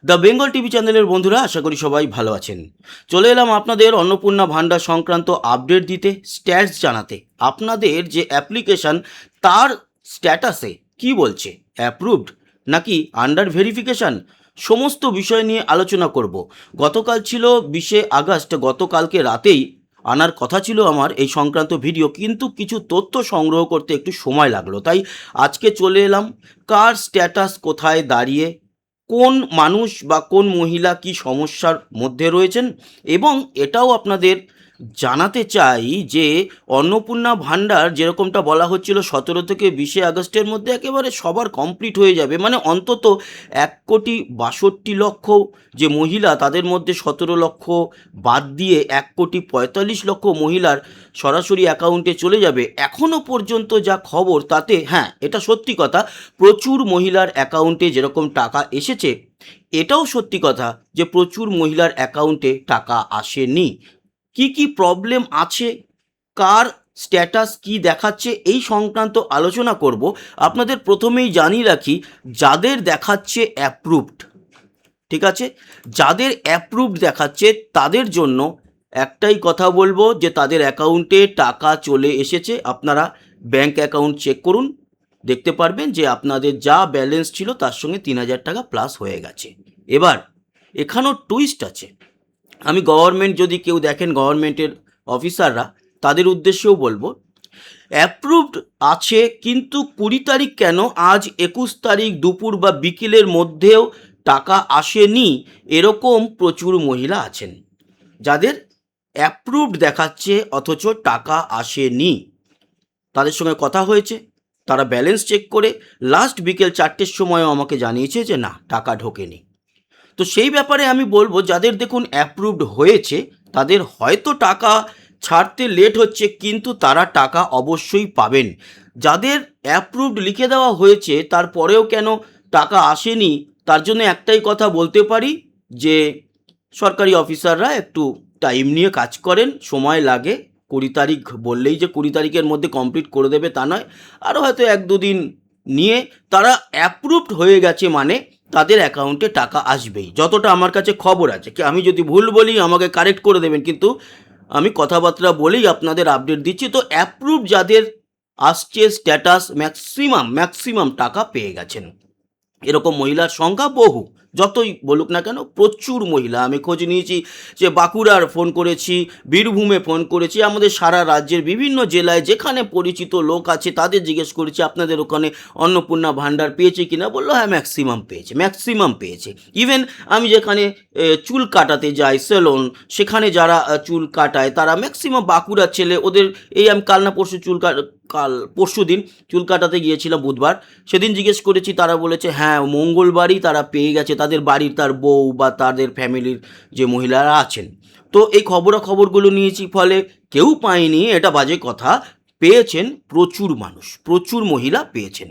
The Bengal TV চ্যানেলের বন্ধুরা, আশা করি সবাই ভালো আছেন। চলে এলাম আপনাদের অন্নপূর্ণা ভাণ্ডার সংক্রান্ত আপডেট দিতে, স্ট্যাটাস জানাতে। আপনাদের যে অ্যাপ্লিকেশন, তার স্ট্যাটাসে কি বলছে, অ্যাপ্রুভড নাকি আন্ডার ভেরিফিকেশন, সমস্ত বিষয় নিয়ে আলোচনা করব। গতকাল ছিল 20শে আগস্ট, গতকালকে রাতেই আনার কথা ছিল আমার এই সংক্রান্ত ভিডিও, কিন্তু কিছু তথ্য সংগ্রহ করতে একটু সময় লাগলো, তাই আজকে চলে এলাম। কার স্ট্যাটাস কোথায় দাঁড়িয়ে, কোন মানুষ বা কোন মহিলা কি সমস্যার মধ্যে রয়েছেন, এবং এটাও আপনাদের জানাতে চাই যে অন্নপূর্ণা ভাণ্ডার যেরকমটা বলা হচ্ছিল 17 থেকে 20শে আগস্টের মধ্যে একেবারে সবার কমপ্লিট হয়ে যাবে, মানে অন্তত 1,62,00,000 যে মহিলা, তাদের মধ্যে 17 লক্ষ বাদ দিয়ে 1,45,00,000 মহিলার সরাসরি অ্যাকাউন্টে চলে যাবে। এখনও পর্যন্ত যা খবর তাতে হ্যাঁ, এটা সত্যি কথা, প্রচুর মহিলার অ্যাকাউন্টে যেরকম টাকা এসেছে, এটাও সত্যি কথা যে প্রচুর মহিলার অ্যাকাউন্টে টাকা আসেনি। কি কি প্রবলেম আছে, কার স্ট্যাটাস কি দেখাচ্ছে, এই সংক্রান্ত আলোচনা করব। আপনাদের প্রথমেই জানিয়ে রাখি, যাদের দেখাচ্ছে অ্যাপ্রুভড, ঠিক আছে, যাদের অ্যাপ্রুভড দেখাচ্ছে তাদের জন্য একটাই কথা বলবো যে তাদের অ্যাকাউন্টে টাকা চলে এসেছে। আপনারা ব্যাংক অ্যাকাউন্ট চেক করুন, দেখতে পারবেন যে আপনাদের যা ব্যালেন্স ছিল তার সঙ্গে 3,000 টাকা প্লাস হয়ে গেছে। এবার এখানেও টুইস্ট আছে। আমি গভর্নমেন্ট, যদি কেউ দেখেন গভর্নমেন্টের অফিসাররা, তাদের উদ্দেশ্যেও বলবো, অ্যাপ্রুভড আছে কিন্তু 20 তারিখ কেন, আজ 21 তারিখ দুপুর বা বিকেলের মধ্যেও টাকা আসেনি, এরকম প্রচুর মহিলা আছেন যাদের অ্যাপ্রুভড দেখাচ্ছে অথচ টাকা আসেনি। তাদের সঙ্গে কথা হয়েছে, তারা ব্যালেন্স চেক করে লাস্ট বিকেল 4টের সময়ও আমাকে জানিয়েছে যে না, টাকা ঢোকেনি। তো সেই ব্যাপারে আমি বলবো, যাদের দেখুন অ্যাপ্রুভড হয়েছে তাদের হয়তো টাকা ছাড়তে লেট হচ্ছে, কিন্তু তারা টাকা অবশ্যই পাবেন। যাদের অ্যাপ্রুভড লিখে দেওয়া হয়েছে তারপরেও কেন টাকা আসেনি, তার জন্য একটাই কথা বলতে পারি যে সরকারি অফিসাররা একটু টাইম নিয়ে কাজ করেন, সময় লাগে। 20 তারিখ বললেই যে 20 তারিখের মধ্যে কমপ্লিট করে দেবে তা নয়, আরও হয়তো 1-2 দিন নিয়ে তারা অ্যাপ্রুভড হয়ে গেছে মানে তাদের অ্যাকাউন্টে টাকা আসবেই, যতটা আমার কাছে খবর আছে। কি আমি যদি ভুল বলি আমাকে কারেক্ট করে দেবেন, কিন্তু আমি কথাবার্তা বলেই আপনাদের আপডেট দিচ্ছি। তো অ্যাপ্রুভ যাদের আসছে স্ট্যাটাস, ম্যাক্সিমাম টাকা পেয়ে গেছেন। এরকম মহিলার সংখ্যা বহু, যতই বলুক না কেন প্রচুর মহিলা। আমি খোঁজ নিয়েছি যে বাঁকুড়ার ফোন করেছি, বীরভূমে ফোন করেছি, আমাদের সারা রাজ্যের বিভিন্ন জেলায় যেখানে পরিচিত লোক আছে তাদের জিজ্ঞেস করেছি আপনাদের ওখানে অন্নপূর্ণা ভাণ্ডার পেয়েছে কিনা, বললো হ্যাঁ ম্যাক্সিমাম পেয়েছে। ইভেন আমি যেখানে চুল কাটাতে যাই, সেলুন, সেখানে যারা চুল কাটায় তারা ম্যাক্সিমাম বাঁকুড়ার ছেলে। ওদের এই আমি কাল না পরশু পরশু দিন চুল কাটাতে গিয়েছিলাম, বুধবার, সেদিন জিজ্ঞেস করেছি, তারা বলেছে হ্যাঁ মঙ্গলবারই তারা পেয়ে গেছে, তাদের বাড়ির তার বউ বা তাদের ফ্যামিলির যে মহিলারা আছেন। তো এই খবরাখবরগুলো নিয়েছি, ফলে কেউ পায়নি এটা বাজে কথা, পেয়েছেন প্রচুর মানুষ, প্রচুর মহিলা পেয়েছেন।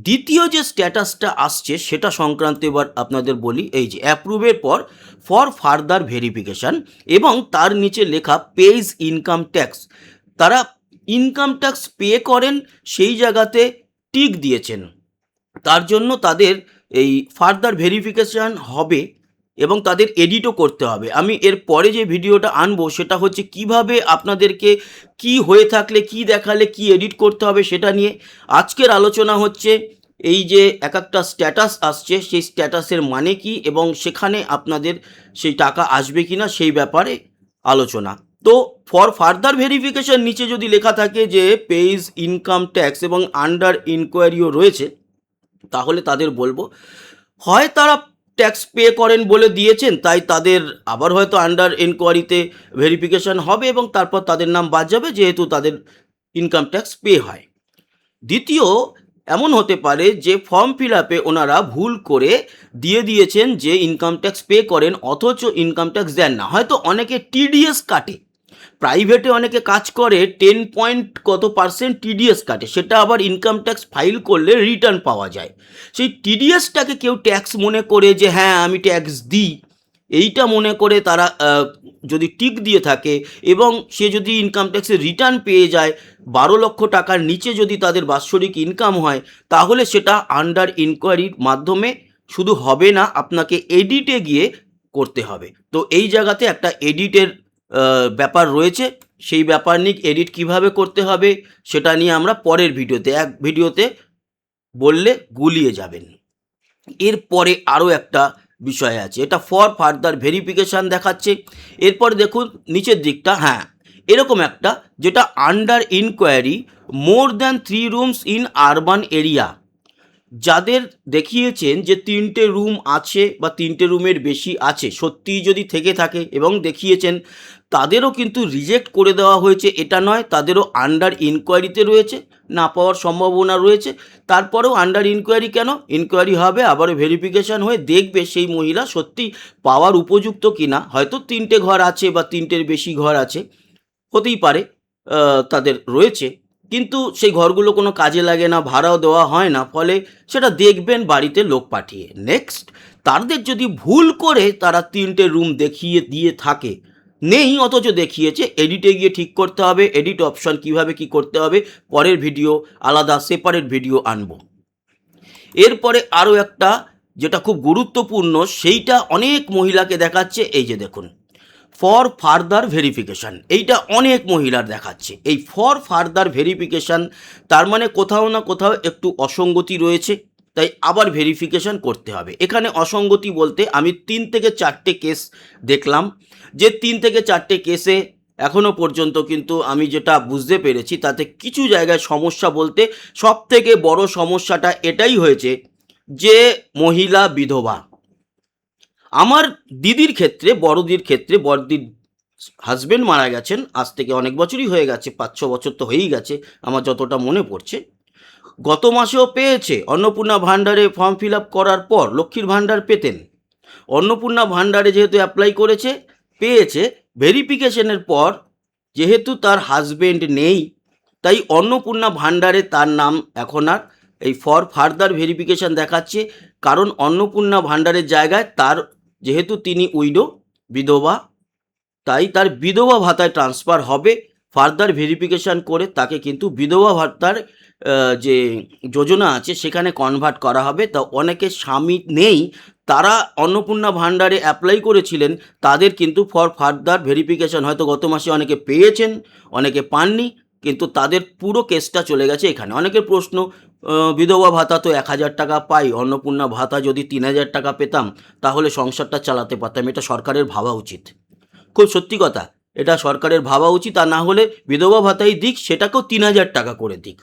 দ্বিতীয় যে স্ট্যাটাসটা আসছে সেটা সংক্রান্ত এবার আপনাদের বলি। এই যে অ্যাপ্রুভের পর ফর ফার্দার ভেরিফিকেশান, এবং তার নিচে লেখা পেজ ইনকাম ট্যাক্স, তারা ইনকাম ট্যাক্স পে করেন সেই জায়গাতে টিক দিয়েছেন, তার জন্য তাদের এই ফার্দার ভেরিফিকেশান হবে এবং তাদের এডিটও করতে হবে। আমি এর পরে যে ভিডিওটা আনবো সেটা হচ্ছে কিভাবে আপনাদেরকে কি হয়ে থাকলে, কি দেখালে কি এডিট করতে হবে সেটা নিয়ে আজকের আলোচনা হচ্ছে। এই যে এক একটা স্ট্যাটাস আসছে সেই স্ট্যাটাসের মানে কি, এবং সেখানে আপনাদের সেই টাকা আসবে কি না সেই ব্যাপারে আলোচনা। তো ফর ফার্দার ভেরিফিকেশান নিচে যদি লেখা থাকে যে পেইজ ইনকাম ট্যাক্স এবং আন্ডার ইনকোয়ারিও রয়েছে, তাহলে তাদের বলবো, হয় তারা ট্যাক্স পে করেন বলে দিয়েছেন, তাই তাদের আবার হয়তো আন্ডার এনকোয়ারিতে ভেরিফিকেশান হবে এবং তারপর তাদের নাম বাদ যাবে, যেহেতু তাদের ইনকাম ট্যাক্স পে হয়। দ্বিতীয়, এমন হতে পারে যে ফর্ম ফিল আপে ওনারা ভুল করে দিয়ে দিয়েছেন যে ইনকাম ট্যাক্স পে করেন, অথচ ইনকাম ট্যাক্স দেন না। হয়তো অনেকে টিডিএস কাটে, প্রাইভেটে অনেকে কাজ করে 10 পয়েন্ট কত পার্সেন্ট টিডিএস কাটে, সেটা আবার ইনকাম ট্যাক্স ফাইল করলে রিটার্ন পাওয়া যায়। সেই টিডিএসটাকে কেউ ট্যাক্স মনে করে যে হ্যাঁ আমি ট্যাক্স দিই, এইটা মনে করে তারা যদি টিক দিয়ে থাকে এবং সে যদি ইনকাম ট্যাক্সের রিটার্ন পেয়ে যায়, 12 লক্ষ টাকার নিচে যদি তাদের বাৎসরিক ইনকাম হয়, তাহলে সেটা আন্ডার ইনকোয়ারির মাধ্যমে শুধু হবে না, আপনাকে এডিটে গিয়ে করতে হবে। তো এই জায়গাতে একটা এডিটের ব্যাপার রয়েছে। সেই ব্যাপার নিয়ে এডিট কিভাবে করতে হবে সেটা নিয়ে আমরা পরের ভিডিওতে, এক ভিডিওতে বললে গুলিয়ে যাবেন। এরপরে আরও একটা বিষয় আছে, এটা ফর ফার্দার ভেরিফিকেশান দেখাচ্ছে। এরপর দেখুন নিচের দিকটা, হ্যাঁ এরকম একটা, যেটা under inquiry more than 3 rooms in urban area. যাদের দেখিয়েছেন যে 3টে রুম আছে বা 3টে রুমের বেশি আছে, সত্যিই যদি থেকে থাকে এবং দেখিয়েছেন, তাদেরও কিন্তু রিজেক্ট করে দেওয়া হয়েছে। এটা নয়, তাদেরও আন্ডার ইনকোয়ারিতে রয়েছে, না পাওয়ার সম্ভাবনা রয়েছে। তারপরেও আন্ডার ইনকোয়ারি কেন, ইনকোয়ারি হবে, আবারও ভেরিফিকেশান হয়ে দেখবে সেই মহিলা সত্যি পাওয়ার উপযুক্ত কিনা। হয়তো 3টে ঘর আছে বা 3টের বেশি ঘর আছে, হতেই পারে তাদের রয়েছে, কিন্তু সেই ঘরগুলো কোনো কাজে লাগে না, ভাড়াও দেওয়া হয় না, ফলে সেটা দেখবেন বাড়িতে লোক পাঠিয়ে। নেক্সট, তাদের যদি ভুল করে তারা 3টে রুম দেখিয়ে দিয়ে থাকে, নেই অথচ দেখিয়েছে, এডিটে গিয়ে ঠিক করতে হবে। এডিট অপশন কিভাবে কি করতে হবে পরের ভিডিও, আলাদা সেপারেট ভিডিও আনবো। এরপরে আরও একটা যেটা খুব গুরুত্বপূর্ণ, সেইটা অনেক মহিলাকে দেখাচ্ছে, এই যে দেখুন ফর ফার্দার ভেরিফিকেশান, এইটা অনেক মহিলার দেখাচ্ছে। এই ফর ফার্দার ভেরিফিকেশান তার মানে কোথাও না কোথাও একটু অসঙ্গতি রয়েছে, তাই আবার ভেরিফিকেশান করতে হবে। এখানে অসঙ্গতি বলতে আমি 3 থেকে 4টে কেস দেখলাম, যে 3 থেকে 4টে কেসে এখনও পর্যন্ত কিন্তু আমি যেটা বুঝতে পেরেছি, তাতে কিছু জায়গায় সমস্যা বলতে সবথেকে বড় সমস্যাটা এটাই হয়েছে যে মহিলা বিধবা। আমার দিদির ক্ষেত্রে, বড়দির ক্ষেত্রে, বড়দির হাজবেন্ড মারা গেছেন, আজ থেকে অনেক বছরই হয়ে গেছে, 5-6 বছর তো হয়েই গেছে আমার যতটা মনে পড়ছে। গত মাসেও পেয়েছে, অন্নপূর্ণা ভাণ্ডারে ফর্ম ফিল আপ করার পর লক্ষ্মীর ভাণ্ডার পেতেন, অন্নপূর্ণা ভাণ্ডারে যেহেতু অ্যাপ্লাই করেছে পেয়েছে, ভেরিফিকেশনের পর যেহেতু তার হাজবেন্ড নেই, তাই অন্নপূর্ণা ভাণ্ডারে তার নাম এখন আর এই ফর ফার্দার ভেরিফিকেশান দেখাচ্ছে। কারণ অন্নপূর্ণা ভাণ্ডারের জায়গায় তার, যেহেতু তিনি উইডো, বিধবা, তাই তার বিধবা ভাতায় ট্রান্সফার হবে। ফার্দার ভেরিফিকেশান করে তাকে কিন্তু বিধবা ভাতার যে যোজনা আছে সেখানে কনভার্ট করা হবে। তা অনেকে স্বামী নেই, তারা অন্নপূর্ণা ভাণ্ডারে অ্যাপ্লাই করেছিলেন, তাদের কিন্তু ফর ফার্দার ভেরিফিকেশান হয়তো গত মাসে অনেকে পেয়েছেন, অনেকে পাননি, কিন্তু তাদের পুরো কেসটা চলে গেছে এখানে। অনেকের প্রশ্ন, বিধবা ভাতা তো 1,000 টাকা পাই, অন্নপূর্ণা ভাতা যদি 3,000 টাকা পেতাম তাহলে সংসারটা চালাতে পারতাম। এটা সরকারের ভাবা উচিত, খুব সত্যি কথা, এটা সরকারের ভাবা উচিত। আর না হলে বিধবা ভাতাই দিক, সেটাকেও 3,000 টাকা করে দিক,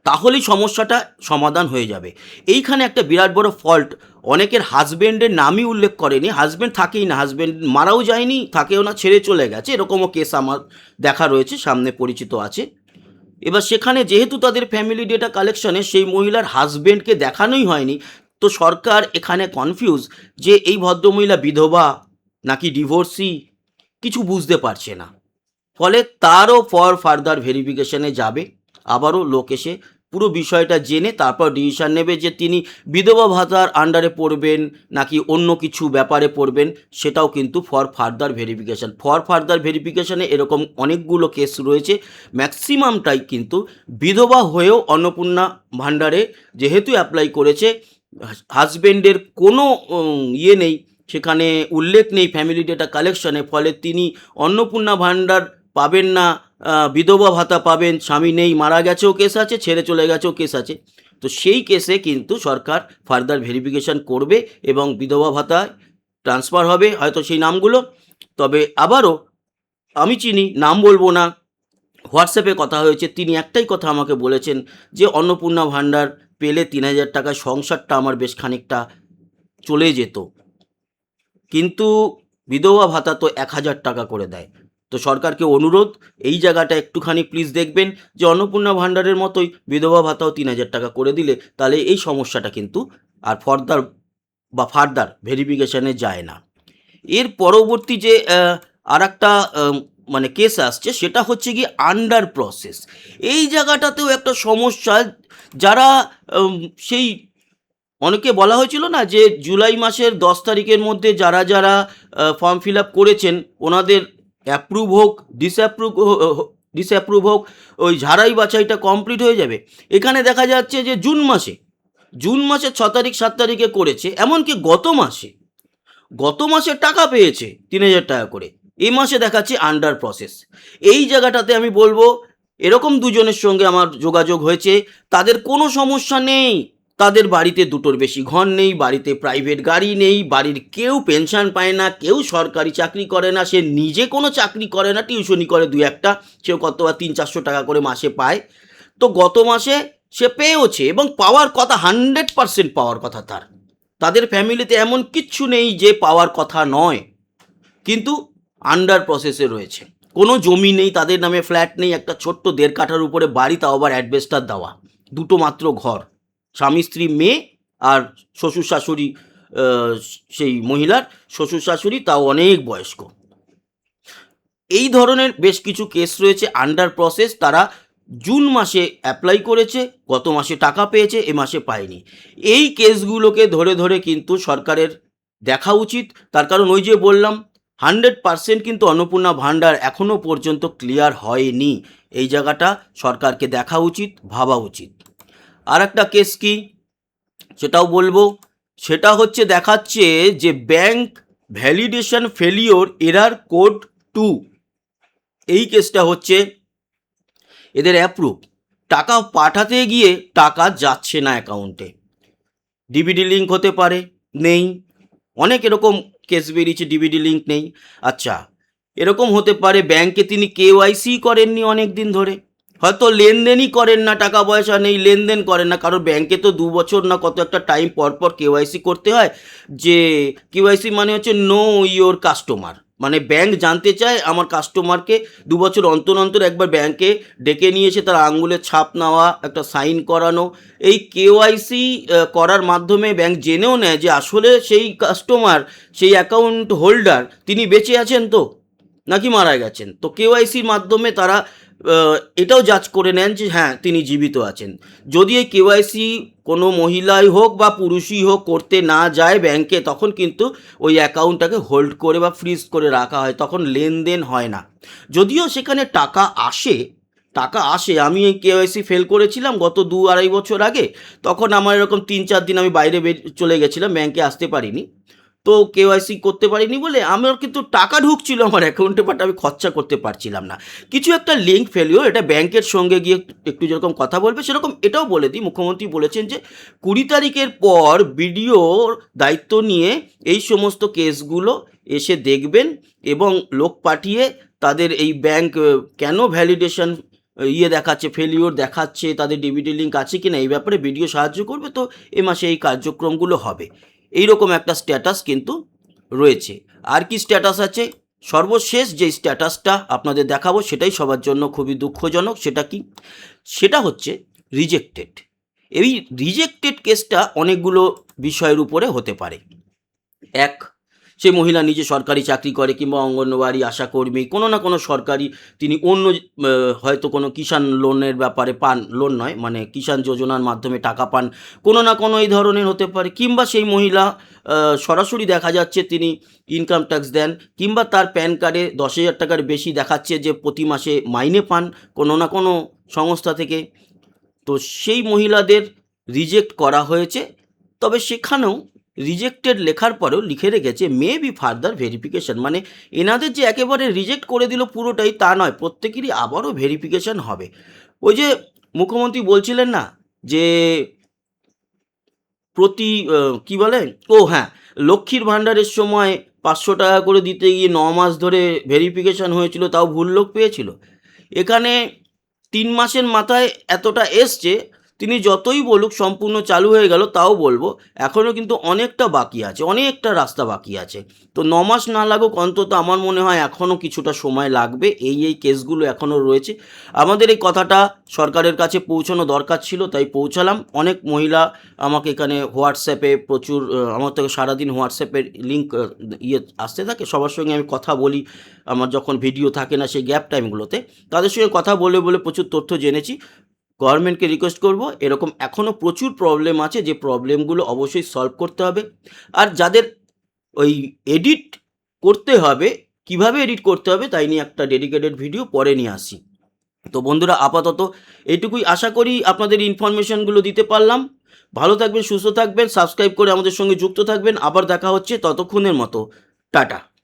তাহলেই সমস্যাটা সমাধান হয়ে যাবে। এইখানে একটা বিরাট বড় ফল্ট, অনেকের হাজব্যান্ডের নামই উল্লেখ করেনি, হাজব্যান্ড থাকেই না, হাজব্যান্ড মারাও যায়নি, থাকেও না, ছেড়ে চলে গেছে, এরকমও কেস আমার দেখা রয়েছে, সামনে পরিচিত আছে। এবার সেখানে যেহেতু তাদের ফ্যামিলি ডেটা কালেকশনে সেই মহিলার হাজব্যান্ডকে দেখানোই হয়নি, তো সরকার এখানে কনফিউজ যে এই ভদ্রমহিলা বিধবা নাকি ডিভোর্সি, কিছু বুঝতে পারছে না। ফলে তারও ফর ফার্দার ভেরিফিকেশনে যাবে, আবারও লোক এসে পুরো বিষয়টা জেনে তারপর ডিসিশান নেবে যে তিনি বিধবা ভাতার আন্ডারে পড়বেন নাকি অন্য কিছু ব্যাপারে পড়বেন, সেটাও কিন্তু for further verification. For further ভেরিফিকেশানে এরকম অনেকগুলো কেস রয়েছে, ম্যাক্সিমামটাই কিন্তু বিধবা হয়েও অন্নপূর্ণা ভাণ্ডারে যেহেতু অ্যাপ্লাই করেছে, হাজব্যান্ডের কোনো ইয়ে নেই, সেখানে উল্লেখ নেই ফ্যামিলি ডেটা কালেকশনে, ফলে তিনি অন্নপূর্ণা ভাণ্ডার পাবেন না, বিধবা ভাতা পাবেন, স্বামী নেই, মারা গেছেও কেস আছে, ছেড়ে চলে গেছেও কেস আছে। তো সেই কেসে কিন্তু সরকার ফার্দার ভেরিফিকেশান করবে এবং বিধবা ভাতায় ট্রান্সফার হবে হয়তো সেই নামগুলো। তবে আবারও আমি চিনি, নাম বলবো না, হোয়াটসঅ্যাপে কথা হয়েছে, তিনি একটাই কথা আমাকে বলেছেন যে অন্নপূর্ণা ভাণ্ডার পেলে 3,000 টাকায় সংসারটা আমার বেশ খানিকটা চলে যেত, কিন্তু বিধবা ভাতা তো 1,000 টাকা করে দেয়। তো সরকারকে অনুরোধ, এই জায়গাটা একটুখানি প্লিজ দেখবেন যে অন্নপূর্ণা ভাণ্ডারের মতোই বিধবা ভাতাও 3,000 টাকা করে দিলে তাহলে এই সমস্যাটা কিন্তু আর ফার্দার ভেরিফিকেশানে যায় না। এর পরবর্তী যে আরেকটা মানে কেস আসছে, সেটা হচ্ছে কি আন্ডার প্রসেস। এই জায়গাটাতেও একটা সমস্যা, যারা সেই অনেকে বলা হয়েছিল না যে জুলাই মাসের 10 তারিখের মধ্যে যারা যারা ফর্ম ফিল আপ করেছেন ওনাদের অ্যাপ্রুভ হোক, ডিসঅ্যাপ্রুভ হোক, ওই ঝাড়াই বাছাইটা কমপ্লিট হয়ে যাবে। এখানে দেখা যাচ্ছে যে জুন মাসে জুন মাসের 6 তারিখ 7 তারিখে করেছে, এমনকি গত মাসে টাকা পেয়েছে 3,000 টাকা করে, এই মাসে দেখাচ্ছে আন্ডার প্রসেস। এই জায়গাটাতে আমি বলবো, এরকম দুজনের সঙ্গে আমার যোগাযোগ হয়েছে, তাদের কোনো সমস্যা নেই, তাদের বাড়িতে দুটোর বেশি ঘর নেই, বাড়িতে প্রাইভেট গাড়ি নেই, বাড়ির কেউ পেনশন পায় না, কেউ সরকারি চাকরি করে না, সে নিজে কোনো চাকরি করে না, টিউশনি করে দু একটা, সেও কত বা 300-400 টাকা করে মাসে পায়। তো গত মাসে সে পেয়েওছে এবং পাওয়ার কথা, 100% পাওয়ার কথা তাদের ফ্যামিলিতে এমন কিচ্ছু নেই যে পাওয়ার কথা নয়, কিন্তু আন্ডার প্রসেসে রয়েছে। কোনো জমি নেই তাদের নামে, ফ্ল্যাট নেই, একটা ছোট্ট 1.5 কাঠার উপরে বাড়ি, তাও আবার অ্যাডভেস্টার দেওয়া, দুটো মাত্র ঘর, স্বামী স্ত্রী মেয়ে আর শ্বশুর শাশুড়ি, সেই মহিলার শ্বশুর শাশুড়ি তাও অনেক বয়স্ক। এই ধরনের বেশ কিছু কেস রয়েছে আন্ডার প্রসেস, তারা জুন মাসে অ্যাপ্লাই করেছে, গত মাসে টাকা পেয়েছে, এ মাসে পায়নি। এই কেসগুলোকে ধরে ধরে কিন্তু সরকারের দেখা উচিত, তার কারণ ওই যে বললাম 100% কিন্তু অন্নপূর্ণা ভাণ্ডার এখনও পর্যন্ত ক্লিয়ার হয়নি। এই জায়গাটা সরকারকে দেখা উচিত, ভাবা উচিত। আর একটা কেস কি সেটাও বলবো, সেটা হচ্ছে দেখাচ্ছে যে bank validation failure error code 2, এই কেসটা হচ্ছে এদের অ্যাপ্রুভ, টাকা পাঠাতে গিয়ে টাকা যাচ্ছে না অ্যাকাউন্টে, ডিবিডি লিঙ্ক হতে পারে, নেই, অনেক এরকম কেস বেরিয়েছে, ডিবিডি লিঙ্ক নেই। আচ্ছা, এরকম হতে পারে ব্যাংকে তিনি কেওয়াইসি করেননি অনেক দিন ধরে, হয়তো লেনদেনই করেন না, টাকা পয়সা নেই, লেনদেন করেন না, কারণ ব্যাংকে তো 2 বছর না কত একটা টাইম পর পর কেওয়াইসি করতে হয়, যে কেওয়াইসি মানে হচ্ছে নো ইয়োর কাস্টমার, মানে ব্যাংক জানতে চায় আমার কাস্টমারকে, 2 বছর অন্তর অন্তর একবার ব্যাংকে ডেকে নিয়ে এসে তার আঙুলের ছাপ নেওয়া, একটা সাইন করানো। এই কেওয়াইসি করার মাধ্যমে ব্যাংক জেনেও নেয় যে আসলে সেই কাস্টমার, সেই অ্যাকাউন্ট হোল্ডার তিনি বেঁচে আছেন তো নাকি মারা গেছেন। তো কেওয়াইসির মাধ্যমে তারা এটাও যাচ করে নেন যে হ্যাঁ তিনি জীবিত আছেন। যদি এই কেওয়াইসি কোনো মহিলাই হোক বা পুরুষই হোক করতে না যায় ব্যাংকে, তখন কিন্তু ওই অ্যাকাউন্টটাকে হোল্ড করে বা ফ্রিজ করে রাখা হয়, তখন লেনদেন হয় না। যদিও সেখানে টাকা আসে, আমি এই কেওয়াইসি ফেল করেছিলাম গত 2-2.5 বছর আগে, তখন আমার এরকম 3-4 দিন আমি বাইরে চলে গেছিলাম, ব্যাংকে আসতে পারিনি, তো কেওয়াইসি করতে পারিনি বলে আমার কিন্তু টাকা ঢুকছিল আমার অ্যাকাউন্টে, বাট আমি খরচা করতে পারছিলাম না। কিছু একটা লিঙ্ক ফেলিও, এটা ব্যাংকের সঙ্গে গিয়ে একটু যেরকম কথা বলবে, সেরকম এটাও বলে দিই, মুখ্যমন্ত্রী বলেছেন যে 20 তারিখের পর বিডিওর দায়িত্ব নিয়ে এই সমস্ত কেসগুলো এসে দেখবেন এবং লোক পাঠিয়ে তাদের এই ব্যাংক কেন ভ্যালিডেশন দেখাচ্ছে, ফেলিওর দেখাচ্ছে, তাদের ডিবিটি লিঙ্ক আছে কিনা এই ব্যাপারে বিডিও সাহায্য করবে। তো এ মাসে এই কার্যক্রমগুলো হবে, এইরকম একটা স্ট্যাটাস কিন্তু রয়েছে। আর কি স্ট্যাটাস আছে, সর্বশেষ যে স্ট্যাটাসটা আপনাদের দেখাবো সেটাই সবার জন্য খুবই দুঃখজনক। সেটা কি, সেটা হচ্ছে রিজেক্টেড। এই রিজেক্টেড কেসটা অনেকগুলো বিষয়ের উপরে হতে পারে। এক, সে মহিলা নিজে সরকারি চাকরি করে কিংবা অঙ্গনওয়াড়ি আশাকর্মী, কোনো না কোনো সরকারি, তিনি অন্য হয়তো কোনো কিষাণ লোনের ব্যাপারে পান, লোন নয় মানে কিষাণ যোজনার মাধ্যমে টাকা পান, কোনো না কোনো এই ধরনের হতে পারে। কিংবা সেই মহিলা সরাসরি দেখা যাচ্ছে তিনি ইনকাম ট্যাক্স দেন, কিংবা তার প্যান কার্ডে 10,000 টাকার বেশি দেখাচ্ছে যে প্রতি মাসে মাইনে পান কোনো না কোনো সংস্থা থেকে। তো সেই মহিলাদের রিজেক্ট করা হয়েছে, তবে সেখানেও রিজেক্টেড লেখার পরেও লিখে রেখেছে মে বি ফার্দার ভেরিফিকেশান, মানে এনাদের যে একেবারে রিজেক্ট করে দিল পুরোটাই তা নয়, প্রত্যেকেরই আবারও ভেরিফিকেশান হবে। ওই যে মুখ্যমন্ত্রী বলছিলেন না যে প্রতি কি বলে, ও হ্যাঁ, লক্ষ্মীর ভাণ্ডারের সময় 500 টাকা করে দিতে গিয়ে 9 মাস ধরে ভেরিফিকেশান হয়েছিল, তাও ভুল লোক পেয়েছিল। এখানে 3 মাসের মাথায় এতটা এসছে, তিনি যতই বলুক সম্পূর্ণ চালু হয়ে গেল, তাও বলবো এখনও কিন্তু অনেকটা বাকি আছে, অনেকটা রাস্তা বাকি আছে। তো 9 মাস না লাগুক, অন্তত আমার মনে হয় এখনও কিছুটা সময় লাগবে। এই কেসগুলো এখনও রয়েছে, আমাদের এই কথাটা সরকারের কাছে পৌঁছানো দরকার ছিল, তাই পৌঁছালাম। অনেক মহিলা আমাকে এখানে হোয়াটসঅ্যাপে প্রচুর, আমার থেকে সারাদিন হোয়াটসঅ্যাপের লিঙ্ক আসতে থাকে, সবার সঙ্গে আমি কথা বলি, আমার যখন ভিডিও থাকে না সেই গ্যাপ টাইমগুলোতে, তাদের সঙ্গে কথা বলে বলে প্রচুর তথ্য জেনেছি। গভর্নমেন্টকে রিকোয়েস্ট করব, এরকম এখনও প্রচুর প্রবলেম আছে, যে প্রবলেমগুলো অবশ্যই সলভ করতে হবে। আর যাদের ওই এডিট করতে হবে, কিভাবে এডিট করতে হবে তাই নিয়ে একটা ডেডিকেটেড ভিডিও পরে নিয়ে আসি। তো বন্ধুরা, আপাতত এইটুকুই, আশা করি আপনাদের ইনফরমেশনগুলো দিতে পারলাম। ভালো থাকবেন, সুস্থ থাকবেন, সাবস্ক্রাইব করে আমাদের সঙ্গে যুক্ত থাকবেন। আবার দেখা হচ্ছে, ততক্ষণের মতো টাটা।